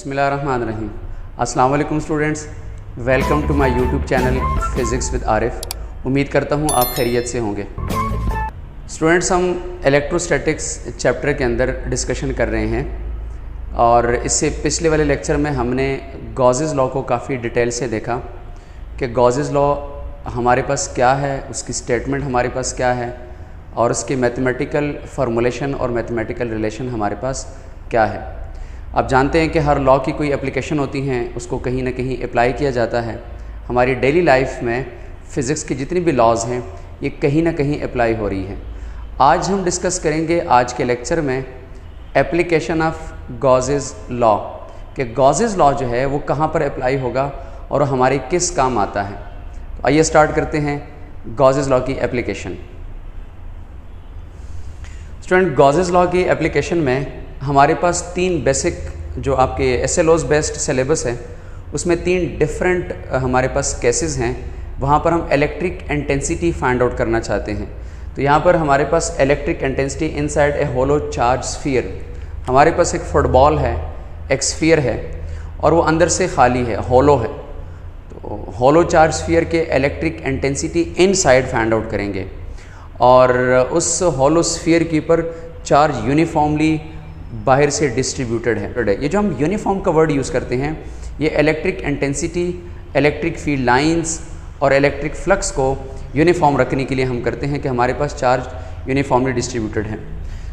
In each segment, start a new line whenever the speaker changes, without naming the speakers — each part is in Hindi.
बिस्मिल्लाहिर्रहमानिर्रहीम। अस्सलाम वालेकुम students, welcome to my YouTube channel physics with Arif. उम्मीद करता हूँ आप खैरियत से होंगे। स्टूडेंट्स, हम इलेक्ट्रोस्टैटिक्स चैप्टर के अंदर डिस्कशन कर रहे हैं और इससे पिछले वाले लेक्चर में हमने गॉसेस लॉ को काफ़ी डिटेल से देखा कि गॉसेस लॉ हमारे पास क्या है, उसकी स्टेटमेंट हमारे पास क्या है और उसकी मैथमेटिकल फार्मूलेशन और मैथमेटिकल रिलेशन हमारे पास क्या है। आप जानते हैं कि हर लॉ की कोई एप्लीकेशन होती हैं, उसको कहीं ना कहीं अप्लाई किया जाता है। हमारी डेली लाइफ में फ़िज़िक्स की जितनी भी लॉज हैं ये कहीं ना कहीं अप्लाई हो रही हैं। आज हम डिस्कस करेंगे आज के लेक्चर में एप्लीकेशन ऑफ गॉसेस लॉ, कि गॉसेस लॉ जो है वो कहाँ पर अप्लाई होगा और हमारे किस काम आता है। तो आइए स्टार्ट करते हैं गॉसेस लॉ की एप्लीकेशन। स्टूडेंट, गॉसेस लॉ की एप्लीकेशन में हमारे पास तीन बेसिक जो आपके SLOs बेस्ड सिलेबस है उसमें तीन डिफरेंट हमारे पास केसेस हैं। वहाँ पर हम इलेक्ट्रिक इंटेंसिटी फाइंड आउट करना चाहते हैं। तो यहाँ पर हमारे पास electric intensity inside a hollow charge sphere. हमारे पास एक फुटबॉल है, एक स्फीयर है और वो अंदर से खाली है, होलो है। तो होलो चार्ज स्फीयर के electric intensity inside find out करेंगे और उस होलो स्फीयर के ऊपर चार्ज यूनिफॉर्मली बाहर से डिस्ट्रीब्यूटेड है। ये जो हम यूनिफॉर्म का वर्ड यूज़ करते हैं ये electric intensity, electric field lines और इलेक्ट्रिक फ्लक्स को यूनिफॉर्म रखने के लिए हम करते हैं कि हमारे पास चार्ज यूनिफॉर्मली डिस्ट्रीब्यूटेड है।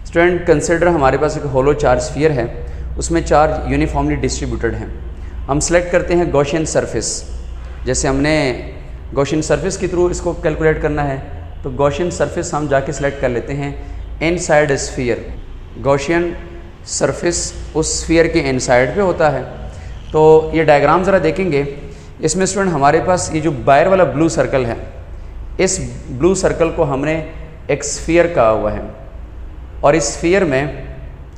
स्टूडेंट, कंसिडर हमारे पास एक होलो चार्ज स्फीयर है, उसमें चार्ज यूनिफॉर्मली डिस्ट्रीब्यूटेड है। हम सेलेक्ट करते हैं गॉसियन सरफेस। जैसे हमने गॉसियन सरफेस के थ्रू इसको कैलकुलेट करना है तो गॉसियन सरफेस हम जाके सेलेक्ट कर लेते हैं इनसाइड स्फीयर। गॉसियन सरफेस उस स्फीयर के इनसाइड पे होता है। तो ये डायग्राम ज़रा देखेंगे, इसमें स्टूडेंट हमारे पास ये जो बाहर वाला ब्लू सर्कल है, इस ब्लू सर्कल को हमने एक स्फीयर कहा हुआ है और इस स्फीयर में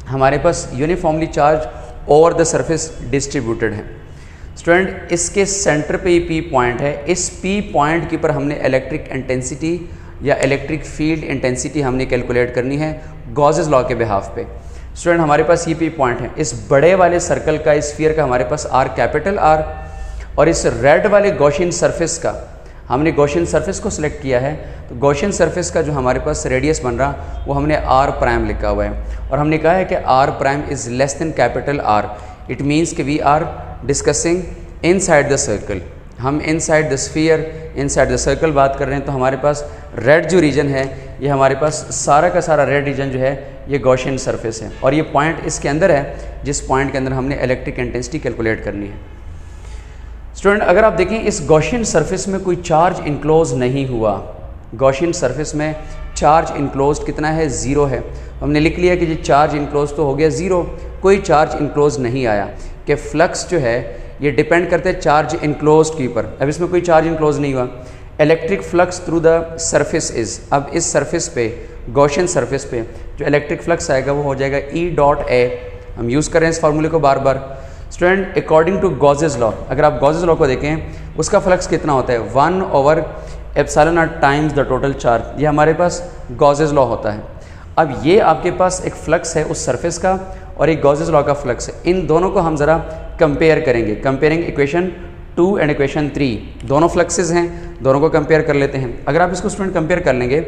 हमारे पास uniformly charge over the surface distributed है। स्टूडेंट, इसके सेंटर पे ही P पॉइंट है। इस P पॉइंट के ऊपर हमने इलेक्ट्रिक इंटेंसिटी या इलेक्ट्रिक फील्ड इंटेंसिटी हमने कैलकुलेट करनी है गॉसेस लॉ के बिहाफ पे। स्टूडेंट, हमारे पास ये P पॉइंट है। इस बड़े वाले सर्कल का, इस स्फीयर का हमारे पास R कैपिटल R और इस रेड वाले गॉसियन सरफेस का हमने गॉसियन सरफेस को सिलेक्ट किया है। तो गॉसियन सरफेस का जो हमारे पास रेडियस बन रहा वो हमने R प्राइम लिखा हुआ है और हमने कहा है कि R prime is less than capital R। It means कि we are discussing inside the circle. हम inside the sphere, inside the circle बात कर रहे हैं। तो हमारे पास रेड जो रीजन है ये हमारे पास सारा का सारा रेड रीजन जो है ये गॉसियन सरफेस है और ये पॉइंट इसके अंदर है जिस पॉइंट के अंदर हमने इलेक्ट्रिक इंटेंसिटी कैलकुलेट करनी है। स्टूडेंट, अगर आप देखें इस गॉसियन सरफेस में कोई चार्ज इनक्लोज नहीं हुआ। गॉसियन सरफेस में चार्ज इनक्लोज कितना है? 0 है। हमने लिख लिया कि ये चार्ज इनक्लोज तो हो गया 0, कोई चार्ज इनक्लोज नहीं आया। कि फ्लक्स जो है ये डिपेंड करते हैं चार्ज इनक्लोज के ऊपर। अब इसमें कोई चार्ज इनक्लोज नहीं हुआ। Electric flux through the surface is, अब इस सरफेस पे, गॉसियन सरफेस पे जो इलेक्ट्रिक फ्लक्स आएगा वो हो जाएगा E.A। हम यूज़ कर रहे हैं इस फार्मूले को बार बार। Student, according to Gauss's law, अगर आप गॉसेस लॉ को देखें उसका फ्लक्स कितना होता है? 1/ε0 टाइम्स द टोटल चार्ज। ये हमारे पास गॉसेस लॉ होता है। अब ये आपके पास एक फ्लक्स है उस सरफेस का और एक गॉसेस लॉ का फ्लक्स है। इन दोनों को हम ज़रा कंपेयर करेंगे। कंपेयरिंग इक्वेशन 2 एंड इक्वेशन 3, दोनों फ्लक्सेस हैं, दोनों को कंपेयर कर लेते हैं। अगर आप इसको स्टूडेंट कंपेयर कर लेंगे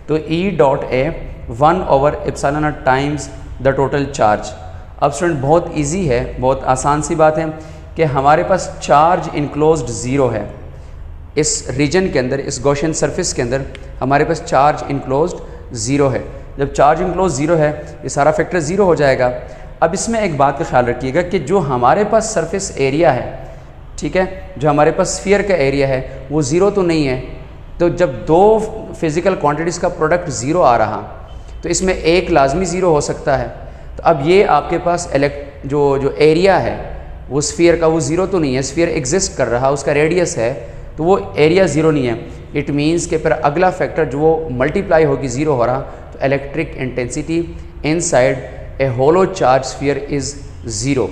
तो E.A 1/ε0 times the total charge. अब स्टूडेंट बहुत इजी है, बहुत आसान सी बात है कि हमारे पास चार्ज इनक्लोज्ड 0 है। इस रीजन के अंदर, इस गॉसियन सरफेस के अंदर हमारे पास चार्ज इनक्लोज्ड 0 है। जब चार्ज इनक्लोज 0 है ये सारा फैक्टर 0 हो जाएगा। अब इसमें एक बात का ख्याल रखिएगा कि जो हमारे पास सरफेस एरिया है, ठीक है, जो हमारे पास स्फीयर का एरिया है वो 0 तो नहीं है। तो जब दो फिज़िकल क्वांटिटीज़ का प्रोडक्ट 0 आ रहा तो इसमें एक लाजमी 0 हो सकता है। तो अब ये आपके पास जो एरिया है वो स्फीयर का वो 0 तो नहीं है। स्फीयर एग्जिस्ट कर रहा, उसका रेडियस है तो वो एरिया 0 नहीं है। इट मीन्स कि फिर अगला फैक्टर जो वो मल्टीप्लाई होगी 0 हो रहा, तो electric intensity inside a hollow charge sphere is 0।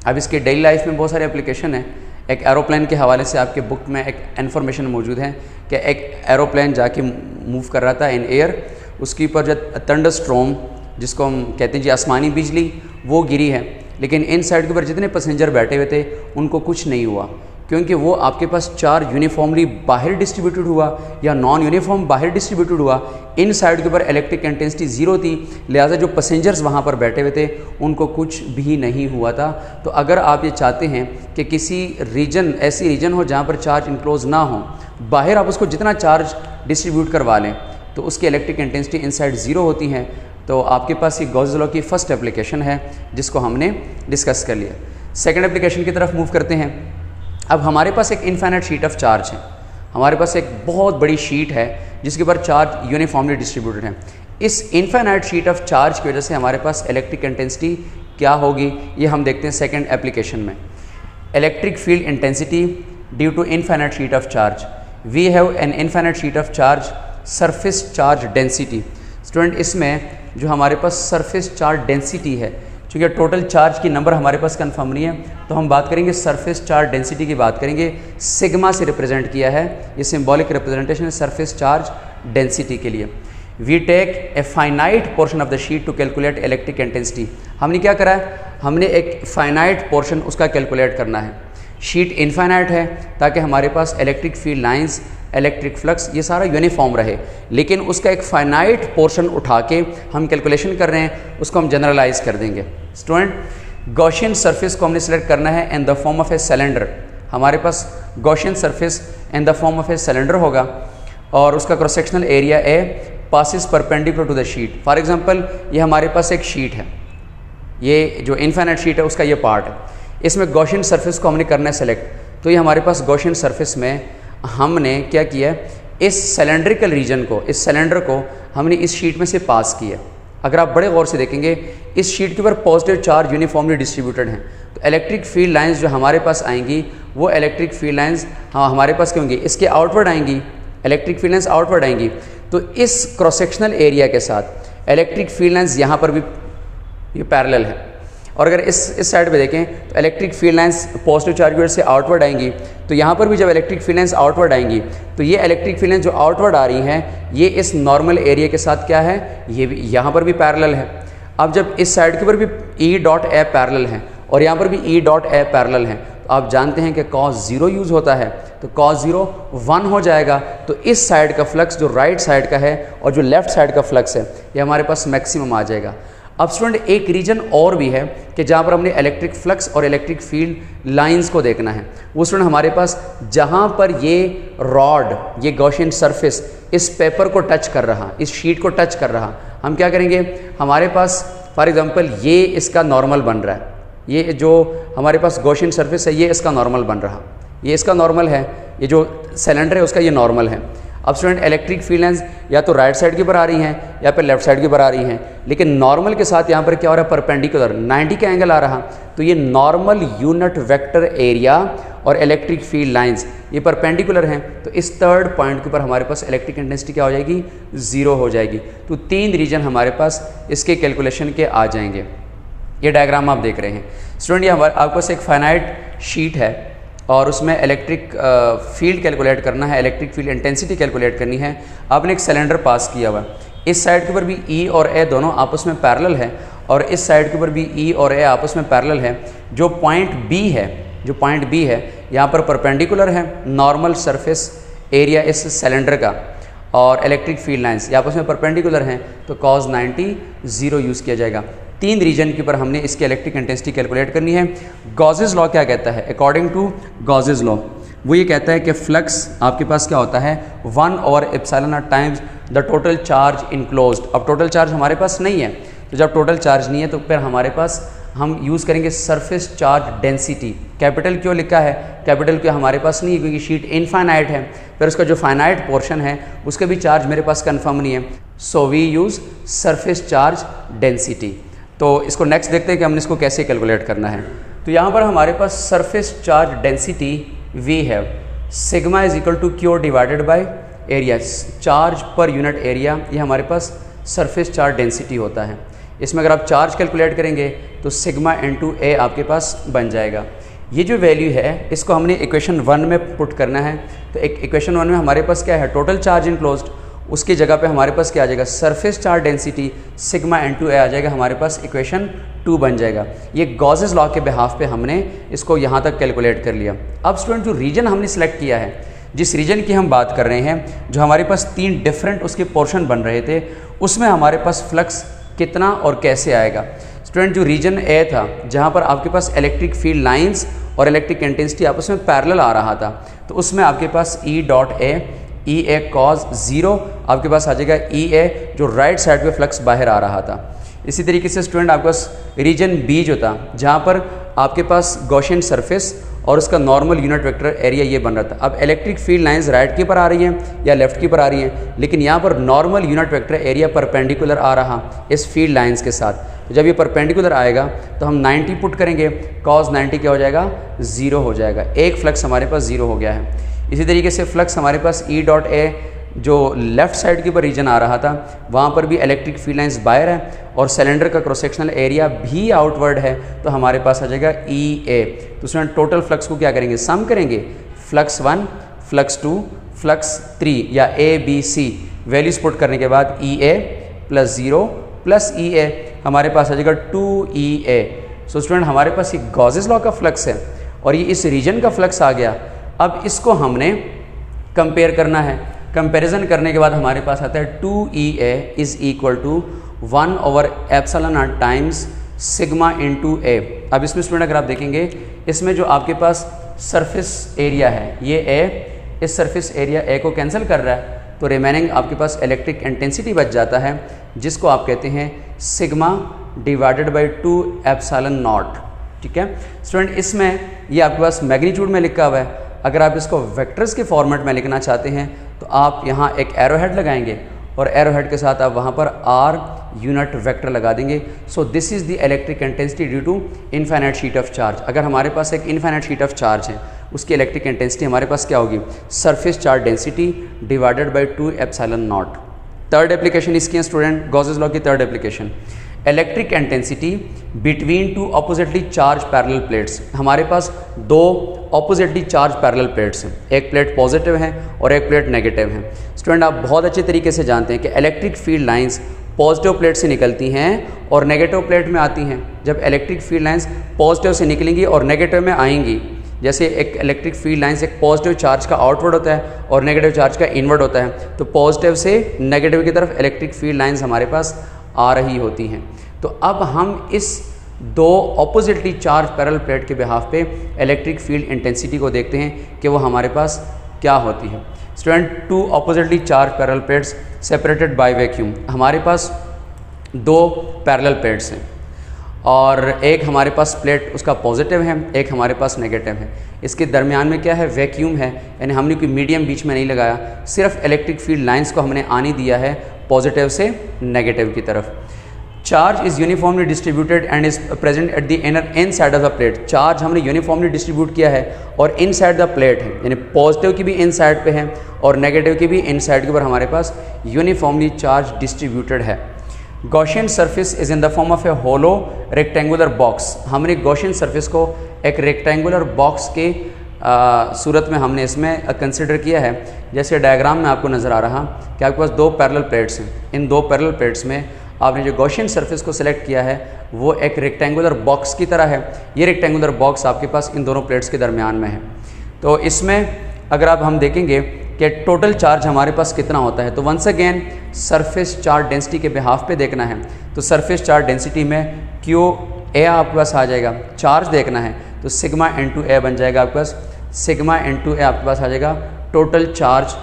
अब इसके डेली लाइफ में बहुत सारे एप्लीकेशन है। एक एरोप्लेन के हवाले से आपके बुक में एक इन्फॉर्मेशन मौजूद है कि एक एरोप्लेन जाके मूव कर रहा था इन एयर, उसके ऊपर जो थंडरस्टॉर्म जिसको हम कहते हैं जी आसमानी बिजली, वो गिरी है। लेकिन इन साइड के ऊपर जितने पैसेंजर बैठे हुए थे उनको कुछ नहीं हुआ, क्योंकि वो आपके पास चार्ज यूनिफॉर्मली बाहर डिस्ट्रीब्यूटेड हुआ या नॉन यूनिफॉर्म बाहर डिस्ट्रीब्यूटेड हुआ। इन साइड के ऊपर इलेक्ट्रिक इंटेंसिटी ज़ीरो थी, लिहाजा जो पैसेंजर्स वहाँ पर बैठे हुए थे उनको कुछ भी नहीं हुआ था। तो अगर आप ये चाहते हैं कि किसी रीजन, ऐसी रीजन हो जहाँ पर चार्ज इनक्लोज ना हो, बाहर आप उसको जितना चार्ज डिस्ट्रीब्यूट करवा लें तो उसकी इलेक्ट्रिक इंटेंसिटी इनसाइड ज़ीरो होती है। तो आपके पास ये गॉसेस लॉ की फर्स्ट एप्लीकेशन है जिसको हमने डिस्कस कर लिया। सेकेंड एप्लीकेशन की तरफ मूव करते हैं। अब हमारे पास एक इनफाइनाइट शीट ऑफ चार्ज है, हमारे पास एक बहुत बड़ी शीट है जिसके ऊपर चार्ज यूनिफॉर्मली डिस्ट्रीब्यूटेड है। इस इनफाइनाइट शीट ऑफ चार्ज की वजह से हमारे पास इलेक्ट्रिक इंटेंसिटी क्या होगी, ये हम देखते हैं सेकेंड एप्लीकेशन में। Electric field intensity due to infinite sheet of charge, we have an infinite sheet of charge, surface charge density. Student, इसमें जो हमारे पास सरफेस चार्ज डेंसिटी है, चूँकि टोटल चार्ज की नंबर हमारे पास कंफर्म नहीं है, तो हम बात करेंगे सरफेस चार्ज डेंसिटी की बात करेंगे। सिग्मा से रिप्रेजेंट किया है, ये सिंबॉलिक रिप्रेजेंटेशन है सरफेस चार्ज डेंसिटी के लिए। We take a finite portion of the sheet to calculate electric intensity. हमने क्या करा है, हमने एक फाइनाइट पोर्शन उसका कैलकुलेट करना है। शीट इनफाइनाइट है ताकि हमारे पास electric field lines, electric flux, ये सारा यूनिफॉर्म रहे, लेकिन उसका एक फाइनाइट पोर्शन उठा के हम कैलकुलेशन कर रहे हैं, उसको हम जनरलाइज कर देंगे। स्टूडेंट, गॉसियन सरफेस को हमने सेलेक्ट करना है in the form of a cylinder. हमारे पास Gaussian surface in the form of a cylinder होगा और उसका cross sectional area A passes perpendicular to the sheet. For example, ये हमारे पास एक शीट है, ये जो इनफाइनाइट शीट है उसका ये पार्ट है, इसमें गॉसियन सरफेस को हमने करना है सेलेक्ट। तो ये हमारे पास गॉसियन सरफेस में हमने क्या किया, इस सिलेंड्रिकल रीजन को, इस सिलेंडर को हमने इस शीट में से पास किया। अगर आप बड़े गौर से देखेंगे, इस शीट के ऊपर पॉजिटिव चार्ज यूनिफॉर्मली डिस्ट्रीब्यूटेड हैं, तो इलेक्ट्रिक फील्ड लाइंस जो हमारे पास आएंगी वो इलेक्ट्रिक फील्ड लाइंस हमारे पास क्या होंगी, इसके आउटवर्ड आएंगी, इलेक्ट्रिक फील्ड लाइंस आउटवर्ड आएंगी। तो इस क्रॉस सेक्शनल एरिया के साथ इलेक्ट्रिक फील्ड लाइंस यहाँ पर भी ये पैरेलल है। और अगर इस साइड पे देखें तो electric field lines positive charge की वजह से आउटवर्ड आएंगी, तो यहाँ पर भी जब इलेक्ट्रिक फील्ड लाइंस आउटवर्ड आएंगी तो ये इलेक्ट्रिक फील्ड लाइंस जो आउटवर्ड आ रही हैं ये इस नॉर्मल एरिया के साथ क्या है, ये भी यहाँ पर भी पैरेलल है। अब जब इस साइड के ऊपर भी ई डॉट ए पैरेलल है और यहाँ पर भी ई डॉट ए पैरेलल है, तो आप जानते हैं कि कॉस ज़ीरो यूज़ होता है, तो कॉस ज़ीरो 1 हो जाएगा। तो इस साइड का फ्लक्स जो राइट साइड का है और जो लेफ्ट साइड का फ्लक्स है ये हमारे पास मैक्सिमम आ जाएगा। अब स्टूडेंट, एक रीजन और भी है कि जहाँ पर हमने इलेक्ट्रिक फ्लक्स और इलेक्ट्रिक फील्ड लाइंस को देखना है। वो स्टूडेंट हमारे पास जहाँ पर ये रॉड, ये गॉसियन सरफेस इस पेपर को टच कर रहा, इस शीट को टच कर रहा, हम क्या करेंगे, हमारे पास फॉर एग्जांपल ये इसका नॉर्मल बन रहा है, ये जो हमारे पास गॉसियन सरफेस है ये इसका नॉर्मल बन रहा, ये इसका नॉर्मल है, ये जो सिलेंडर है उसका ये नॉर्मल है। अब स्टूडेंट, इलेक्ट्रिक फील्ड लाइंस या तो राइट साइड के ऊपर आ रही हैं या फिर लेफ्ट साइड के ऊपर आ रही हैं, लेकिन नॉर्मल के साथ यहाँ पर क्या हो रहा है, परपेंडिकुलर 90 का एंगल आ रहा, तो ये नॉर्मल यूनिट वेक्टर एरिया और इलेक्ट्रिक फील्ड लाइंस ये परपेंडिकुलर हैं। तो इस थर्ड पॉइंट के ऊपर हमारे पास इलेक्ट्रिक इंटेंसिटी क्या हो जाएगी, 0 हो जाएगी। तो 3 रीजन हमारे पास इसके कैलकुलेशन के आ जाएंगे। ये डायग्राम आप देख रहे हैं स्टूडेंट, ये हमारे आपके पास एक फाइनाइट शीट है और उसमें इलेक्ट्रिक फील्ड कैलकुलेट करना है, इलेक्ट्रिक फील्ड इंटेंसिटी कैलकुलेट करनी है। आपने एक सिलेंडर पास किया हुआ, इस साइड के ऊपर भी ई और ए दोनों आपस में पैरेलल है और इस साइड के ऊपर भी ई और ए आपस में पैरेलल है। जो पॉइंट बी है, जो पॉइंट बी है यहाँ पर परपेंडिकुलर है नॉर्मल सरफेस एरिया इस सिलेंडर का और इलेक्ट्रिक फील्ड लाइंस ये आपस में परपेंडिकुलर हैं, तो कॉस 90 0 यूज़ किया जाएगा। 3 रीजन के ऊपर हमने इसकी इलेक्ट्रिक इंटेंसिटी कैलकुलेट करनी है। गॉसेस लॉ क्या कहता है, अकॉर्डिंग टू गॉसेस लॉ वो ये कहता है कि फ्लक्स आपके पास क्या होता है 1/ε0 times the total charge enclosed. अब टोटल चार्ज हमारे पास नहीं है, तो जब टोटल चार्ज नहीं है तो फिर हमारे पास हम यूज़ करेंगे सरफेस चार्ज डेंसिटी। कैपिटल क्यों लिखा है, कैपिटल क्यों हमारे पास नहीं है, क्योंकि शीट इनफाइनाइट है, फिर उसका जो फाइनाइट पोर्शन है उसके भी चार्ज मेरे पास कन्फर्म नहीं है, so we use surface charge density. तो इसको नेक्स्ट देखते हैं कि हमने इसको कैसे कैलकुलेट करना है। तो यहाँ पर हमारे पास surface charge density we have sigma is equal to Q divided by area, charge per unit area, ये हमारे पास सरफेस चार्ज डेंसिटी होता है। इसमें अगर आप चार्ज कैलकुलेट करेंगे तो सिग्मा इनटू ए आपके पास बन जाएगा। ये जो वैल्यू है इसको हमने इक्वेशन 1 में पुट करना है। तो एक इक्वेशन 1 में हमारे पास क्या है, टोटल चार्ज इनक्लोज्ड, उसकी जगह पे हमारे पास क्या आ जाएगा, surface charge density sigma n2a आ जाएगा, हमारे पास इक्वेशन 2 बन जाएगा। ये गॉसेस लॉ के बिहाफ पे हमने इसको यहाँ तक कैलकुलेट कर लिया। अब स्टूडेंट जो रीजन हमने सेलेक्ट किया है, जिस रीजन की हम बात कर रहे हैं, जो हमारे पास 3 डिफरेंट उसके पोर्शन बन रहे थे, उसमें हमारे पास फ्लक्स कितना और कैसे आएगा। स्टूडेंट जो रीजन ए था, जहाँ पर आपके पास इलेक्ट्रिक फील्ड लाइंस और इलेक्ट्रिक इंटेंसिटी आपस में पैरेलल आ रहा था, तो उसमें आपके पास ई डॉट ए कॉज 0 आपके पास आ जाएगा, ई जो राइट साइड पे फ्लक्स बाहर आ रहा था। इसी तरीके से स्टूडेंट आपके पास रीजन बी जो था, जहाँ पर आपके पास गॉसियन सरफेस और उसका नॉर्मल यूनिट वेक्टर एरिया ये बन रहा था। अब इलेक्ट्रिक फील्ड लाइंस राइट की पर आ रही हैं या लेफ्ट की पर आ रही हैं, लेकिन यहाँ पर normal unit vector area perpendicular आ रहा इस फील्ड लाइंस के साथ। तो जब ये परपेंडिकुलर आएगा तो हम 90 पुट करेंगे, cos 90 क्या हो जाएगा, 0 हो जाएगा। एक फ्लक्स हमारे पास 0 हो गया है। इसी तरीके से फ्लक्स हमारे पास ई डॉट ए जो लेफ़्ट साइड के ऊपर रीजन आ रहा था, वहाँ पर भी इलेक्ट्रिक फील्ड लाइंस बाहर है और सिलेंडर का क्रॉस सेक्शनल एरिया भी आउटवर्ड है, तो हमारे पास आ जाएगा ई ए। तो स्टूडेंट टोटल फ्लक्स को क्या करेंगे, सम करेंगे, फ्लक्स 1, फ्लक्स 2, फ्लक्स 3 या A B C values put करने के बाद ई ए प्लस 0 प्लस ई ए हमारे पास आ जाएगा 2EA। सो स्टूडेंट हमारे पास ये गॉसेस लॉ का फ्लक्स है और ये इस रीजन का फ्लक्स आ गया। अब इसको हमने कंपेयर करना है। कंपैरिजन करने के बाद हमारे पास आता है 2EA is equal to 1/ε times sigma into A. अब इसमें स्टूडेंट अगर आप देखेंगे, इसमें जो आपके पास सरफेस एरिया है ये ए, इस सरफेस एरिया ए को कैंसिल कर रहा है, तो रिमेनिंग आपके पास इलेक्ट्रिक इंटेंसिटी बच जाता है, जिसको आप कहते हैं सिग्मा डिवाइडेड बाई 2ε0। ठीक है स्टूडेंट, इसमें ये आपके पास मैग्नीट्यूड में लिखा हुआ है। अगर आप इसको वेक्टर्स के फॉर्मेट में लिखना चाहते हैं तो आप यहाँ एक एरो हेड लगाएंगे और एरो हेड के साथ आप वहाँ पर आर यूनिट वेक्टर लगा देंगे। So this is the electric intensity due to infinite sheet of charge. अगर हमारे पास एक इनफाइनाइट शीट ऑफ चार्ज है, उसकी इलेक्ट्रिक इंटेंसिटी हमारे पास क्या होगी, surface charge density divided by 2ε0। Third application इसकी है स्टूडेंट, गॉसेस लॉ की third application, electric intensity between 2 oppositely charge parallel plates. हमारे पास 2 ऑपोजिटली चार्ज पैरेलल प्लेट्स हैं, एक प्लेट पॉजिटिव है और एक प्लेट नेगेटिव है। स्टूडेंट आप बहुत अच्छे तरीके से जानते हैं कि electric field lines positive plate से निकलती हैं और नेगेटिव प्लेट में आती हैं। जब इलेक्ट्रिक फील्ड लाइंस पॉजिटिव से निकलेंगी और नेगेटिव में आएंगी, जैसे एक इलेक्ट्रिक फील्ड लाइंस एक पॉजिटिव चार्ज का आउटवर्ड होता है और नेगेटिव चार्ज का इनवर्ड होता है, तो पॉजिटिव से नेगेटिव की तरफ इलेक्ट्रिक फील्ड लाइंस हमारे पास आ रही होती हैं। तो अब हम इस 2 ऑपोजिटली चार्ज पैरेलल प्लेट के बिहाफ पे इलेक्ट्रिक फील्ड इंटेंसिटी को देखते हैं कि वो हमारे पास क्या होती है। Student 2 oppositely charge parallel plates separated by vacuum, हमारे पास 2 पैरेलल प्लेट्स हैं और एक हमारे पास प्लेट उसका पॉजिटिव है, एक हमारे पास नेगेटिव है। इसके दरमियान में क्या है, वैक्यूम है, यानी हमने कोई मीडियम बीच में नहीं लगाया, सिर्फ इलेक्ट्रिक फील्ड लाइंस को हमने आने दिया है पॉजिटिव से नेगेटिव की तरफ। Charge is uniformly distributed and is present at the in side of the plate. Charge हमने यूनिफॉर्मली डिस्ट्रीब्यूट किया है और इन साइड द प्लेट है, यानी पॉजिटिव की भी इन साइड पे है और नेगेटिव की भी इन साइड के ऊपर हमारे पास यूनिफॉर्मली चार्ज डिस्ट्रीब्यूटेड है। Gaussian surface is in the form of a hollow rectangular box. हमने गॉसियन सरफेस को एक रेक्टेंगुलर बॉक्स के सूरत में हमने इसमें कंसिडर किया है। जैसे डायग्राम में आपको नज़र आ रहा कि आपके पास 2 पैरेलल प्लेट्स हैं, इन 2 पैरेलल प्लेट्स में आपने जो गॉसियन सरफेस को सिलेक्ट किया है वो एक रेक्टेंगुलर बॉक्स की तरह है। ये रेक्टेंगुलर बॉक्स आपके पास इन दोनों प्लेट्स के दरमियान में है। तो इसमें अगर आप हम देखेंगे कि टोटल चार्ज हमारे पास कितना होता है, तो once again surface charge density के बिहाफ पे देखना है, तो सरफेस चार्ज डेंसिटी में क्यू ए आपके पास आ जाएगा। चार्ज देखना है तो सिग्मा इंटू ए बन जाएगा आपके पास, सिग्मा इंटू ए आपके पास आ जाएगा total charge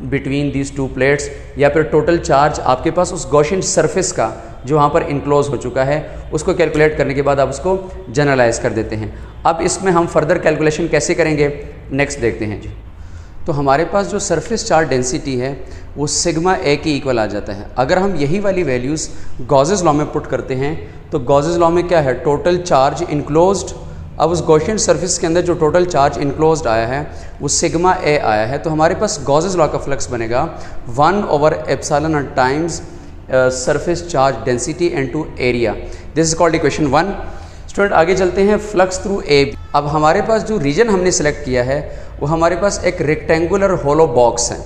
between these 2 plates, या फिर टोटल चार्ज आपके पास उस गॉसियन सरफेस का जो वहाँ पर इनक्लोज हो चुका है, उसको कैलकुलेट करने के बाद आप उसको जनरलाइज कर देते हैं। अब इसमें हम फर्दर कैलकुलेशन कैसे करेंगे, नेक्स्ट देखते हैं जी। तो हमारे पास जो सरफेस चार्ज डेंसिटी है वो सिग्मा ए की इक्वल आ जाता है। अगर हम यही वाली वैल्यूज़ गॉसेस लॉ में पुट करते हैं तो गॉसेस लॉ में क्या है, टोटल चार्ज इनक्लोज्ड। अब उस गॉसियन सरफेस के अंदर जो टोटल चार्ज इनक्लोज्ड आया है वो सिग्मा ए आया है, तो हमारे पास गॉसेस लॉ का फ्लक्स बनेगा 1/ε times surface charge density into area. This is called equation 1। Student आगे चलते हैं, फ्लक्स थ्रू ए। अब हमारे पास जो रीजन हमने सेलेक्ट किया है वो हमारे पास एक रेक्टेंगुलर होलो बॉक्स है।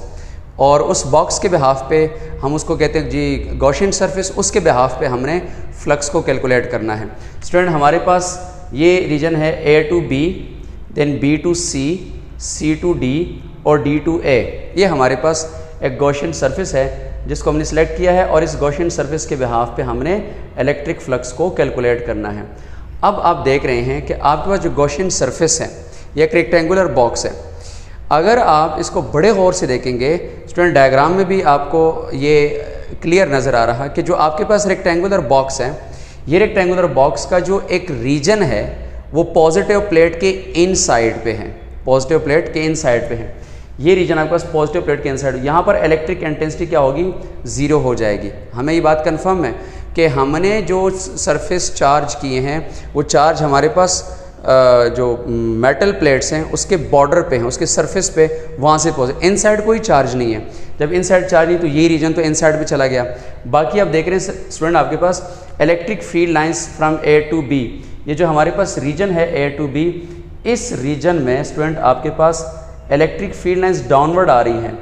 और उस बॉक्स के बिहाफ पे हम उसको कहते हैं जी गॉसियन सरफेस, उसके बिहाफ पे हमने फ्लक्स को कैलकुलेट करना है। स्टूडेंट हमारे पास ये रीजन है A to B, then B to C, C to D और D to A। ये हमारे पास एक गॉसियन सरफेस है जिसको हमने सिलेक्ट किया है और इस गॉसियन सरफेस के बिहाफ पे हमने इलेक्ट्रिक फ्लक्स को कैलकुलेट करना है। अब आप देख रहे हैं कि आपके पास जो गॉसियन सरफेस है ये एक रेक्टेंगुलर बॉक्स है। अगर आप इसको बड़े गौर से देखेंगे स्टूडेंट, डायग्राम में भी आपको ये क्लियर नज़र आ रहा कि जो आपके पास रेक्टेंगुलर बॉक्स है, ये रेक्टेंगुलर बॉक्स का जो एक रीजन है वो पॉजिटिव प्लेट के इन साइड पे है, पॉजिटिव प्लेट के इन साइड पे है। ये रीजन आपके पास पॉजिटिव प्लेट के इन साइड, यहाँ पर इलेक्ट्रिक इंटेंसिटी क्या होगी, ज़ीरो हो जाएगी। हमें ये बात कंफर्म है कि हमने जो सरफेस चार्ज किए हैं वो चार्ज हमारे पास जो मेटल प्लेट्स हैं उसके बॉर्डर पे हैं, उसके सरफेस पे, वहाँ से पॉजिटिव। इन साइड कोई चार्ज नहीं है। जब इन साइड चार्ज नहीं तो ये रीजन तो इन साइड पे चला गया। बाकी आप देख रहे हैं स्टूडेंट आपके पास electric field lines from A to B, ये जो हमारे पास रीजन है A to B, इस रीजन में स्टूडेंट आपके पास इलेक्ट्रिक फील्ड लाइंस डाउनवर्ड आ रही हैं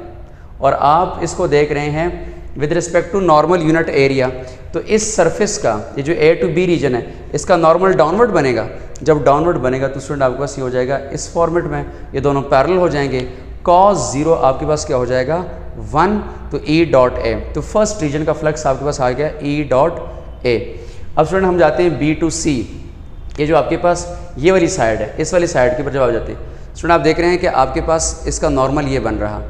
और आप इसको देख रहे हैं with respect to normal unit area. तो इस सरफेस का ये जो A to B रीजन है इसका नॉर्मल डाउनवर्ड बनेगा। जब डाउनवर्ड बनेगा तो स्टूडेंट आपके पास ये हो जाएगा इस फॉर्मेट में, ये दोनों पैरेलल हो जाएंगे। cos 0 आपके पास क्या हो जाएगा 1, तो E डॉट A। तो फर्स्ट रीजन का फ्लक्स आपके पास आ गया E डॉट A। अब स्टूडेंट हम जाते हैं B to C, ये जो आपके पास ये वाली साइड है, इस वाली साइड के ऊपर जब आप जाते हैं स्टूडेंट आप देख रहे हैं कि आपके पास इसका नॉर्मल ये बन रहा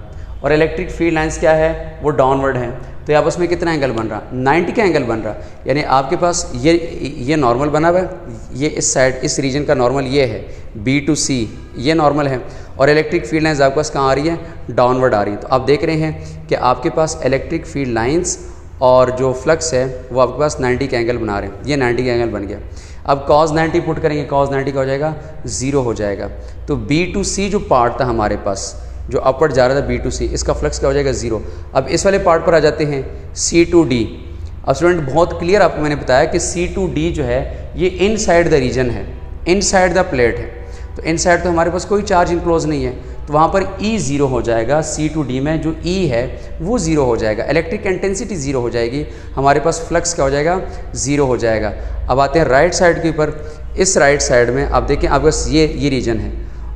और इलेक्ट्रिक फील्ड लाइंस क्या है वो डाउनवर्ड है। तो आपस में कितना एंगल बन रहा, 90 का एंगल बन रहा। यानी आपके पास ये नॉर्मल बना हुआ है, ये इस साइड इस रीजन का नॉर्मल ये है B to C, ये नॉर्मल है और इलेक्ट्रिक फील्ड लाइंस आपके पास कहाँ आ रही है, डाउनवर्ड आ रही है। तो आप देख रहे हैं कि आपके पास इलेक्ट्रिक फील्ड लाइंस और जो फ्लक्स है वो आपके पास 90 का एंगल बना रहे हैं। ये 90 का एंगल बन गया। अब cos 90 पुट करेंगे, cos 90 का हो जाएगा 0 हो जाएगा। तो B to C जो पार्ट था हमारे पास जो अपवर्ड जा रहा था B to C, इसका फ्लक्स क्या हो जाएगा 0। अब इस वाले पार्ट पर आ जाते हैं C to D। अब स्टूडेंट बहुत क्लियर आपको मैंने बताया कि C to D जो है ये इन साइड द रीजन है, इन साइड द प्लेट है। तो इन साइड तो हमारे पास कोई चार्ज इनक्लोज नहीं है, तो वहाँ पर E 0 हो जाएगा। C to D में जो E है वो 0 हो जाएगा, इलेक्ट्रिक इंटेंसिटी 0 हो जाएगी, हमारे पास फ्लक्स क्या हो जाएगा 0 हो जाएगा। अब आते हैं राइट साइड के ऊपर। इस राइट साइड में आप देखें आपके पास ये रीजन है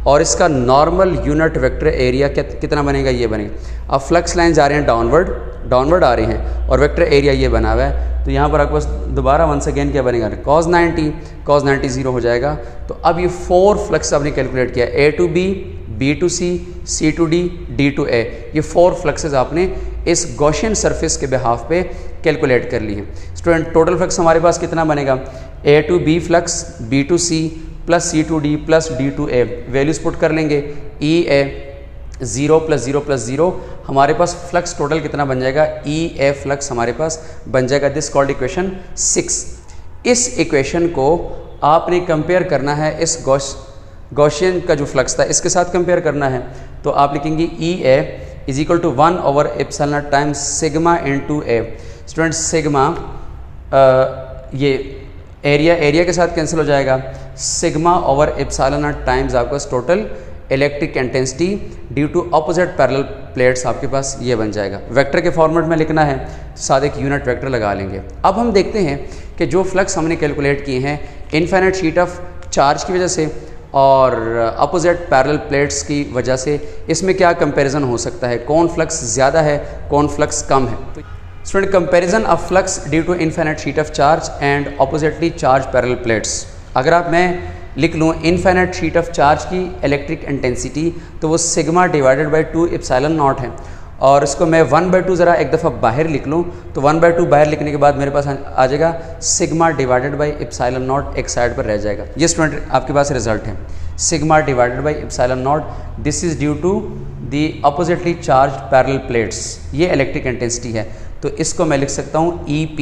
और इसका नॉर्मल यूनिट वेक्टर एरिया कितना बनेगा, ये बनेगा। अब फ्लक्स लाइन जा रहे हैं डाउनवर्ड आ रहे हैं और वेक्टर एरिया ये बना हुआ है। तो यहाँ पर आपके पास दोबारा वंस अगेन क्या बनेगा, cos 90 0 हो जाएगा। तो अब ये 4 फ्लक्स आपने कैलकुलेट किया, A to B, B to C, C to D, D to A। ये 4 फ्लक्सेस आपने इस गॉसियन सरफेस के बिहाफ पे कैलकुलेट कर ली हैं। स्टूडेंट टोटल फ्लक्स हमारे पास कितना बनेगा, A to B flux, B to C plus C to D plus D to A। Values put कर लेंगे, E A 0 + 0 + 0, हमारे पास फ्लक्स टोटल कितना बन जाएगा, E A फ्लक्स हमारे पास बन जाएगा। This called equation 6। इस इक्वेशन को आपने कंपेयर करना है इस गॉसियन का जो फ्लक्स था इसके साथ कंपेयर करना है। तो आप लिखेंगे E A = 1/ε times sigma × A। Student sigma ये एरिया के साथ कैंसिल हो जाएगा, सिग्मा/ε टाइम्स आपका total electric intensity due to opposite parallel plates आपके पास ये बन जाएगा। वेक्टर के फॉर्मेट में लिखना है तो साथ एक यूनिट वेक्टर लगा लेंगे। अब हम देखते हैं कि जो फ्लक्स हमने कैलकुलेट किए हैं इनफाइनाइट शीट ऑफ चार्ज की वजह से और अपोजिट पैरेलल प्लेट्स की वजह से इसमें क्या कंपैरिजन हो सकता है, कौन फ्लक्स ज़्यादा है कौन फ्लक्स कम है। Student comparison of flux due to infinite sheet of charge and oppositely charge parallel plates. अगर आप मैं लिख लूँ इनफाइनाइट शीट ऑफ चार्ज की इलेक्ट्रिक इंटेंसिटी तो वो σ/2ε0 है और इसको मैं 1/2 ज़रा एक दफ़ा बाहर लिख लूँ तो 1/2 बाहर लिखने के बाद मेरे पास आ जाएगा σ/ε0 एक साइड पर रह जाएगा। ये स्टूडेंट आपके पास रिजल्ट है σ/ε0। This is due to the oppositely charge parallel plates, ये इलेक्ट्रिक इंटेंसिटी है। तो इसको मैं लिख सकता हूँ EP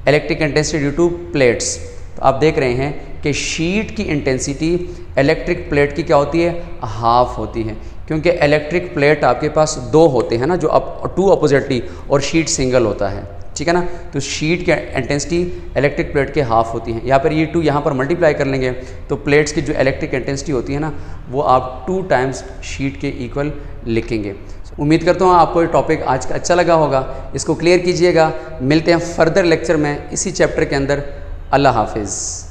electric intensity due to plates. तो आप देख रहे हैं कि शीट की इंटेंसिटी इलेक्ट्रिक प्लेट की क्या होती है, हाफ होती है, क्योंकि इलेक्ट्रिक प्लेट आपके पास 2 होते हैं ना, जो 2 अपोजिटली और शीट सिंगल होता है, ठीक है ना। तो शीट की इंटेंसिटी इलेक्ट्रिक प्लेट के हाफ होती है। यहाँ पर ये 2 यहाँ पर मल्टीप्लाई कर लेंगे तो प्लेट्स की जो इलेक्ट्रिक इंटेंसिटी होती है ना वो आप 2 टाइम्स शीट के इक्वल लिखेंगे। उम्मीद करता हूँ आपको ये टॉपिक आज का अच्छा लगा होगा, इसको क्लियर कीजिएगा। मिलते हैं फर्दर लेक्चर में इसी चैप्टर के अंदर। अल्लाह हाफिज़।